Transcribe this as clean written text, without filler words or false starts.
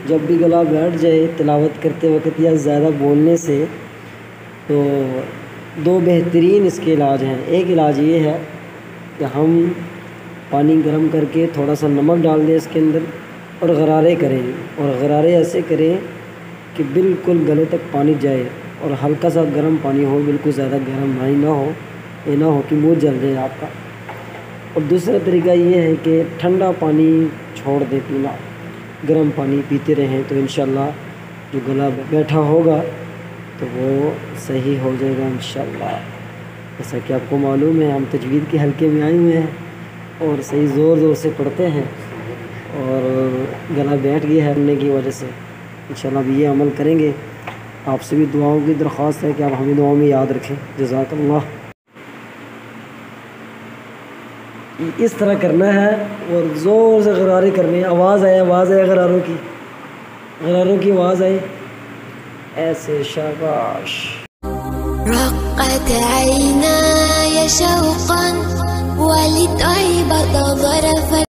جب بھی گلا بیٹھ جائے تلاوت کرتے وقت یا زیادہ بولنے سے، تو دو بہترین اس کے علاج ہیں۔ ایک علاج یہ ہے کہ ہم پانی گرم کر کے تھوڑا سا نمک ڈال دیں اس کے اندر اور غرارے کریں، اور غرارے ایسے کریں کہ بالکل گلے تک پانی جائے، اور ہلکا سا گرم پانی ہو، بالکل زیادہ گرم پانی نہ ہو، یہ نہ ہو کہ منہ جل جائے آپ کا۔ اور دوسرا طریقہ یہ ہے کہ ٹھنڈا پانی چھوڑ دیں پینا، گرم پانی پیتے رہیں، تو انشاءاللہ جو گلا بیٹھا ہوگا تو وہ صحیح ہو جائے گا انشاءاللہ۔ جیسا کہ آپ کو معلوم ہے ہم تجوید کے حلقے میں آئے ہوئے ہیں اور صحیح زور زور سے پڑھتے ہیں، اور گلا بیٹھ گیا ہے پڑھنے کی وجہ سے۔ انشاءاللہ اب یہ عمل کریں گے۔ آپ سے بھی دعاؤں کی درخواست ہے کہ آپ ہمیں دعاؤں میں یاد رکھیں۔ جزاک اللہ۔ اس طرح کرنا ہے اور زور سے غرارے کرنے ہیں، آواز آئے غراروں کی آواز آئے ایسے۔ شاباش۔ رقت عيناي شوقا ولتعبط ظرفا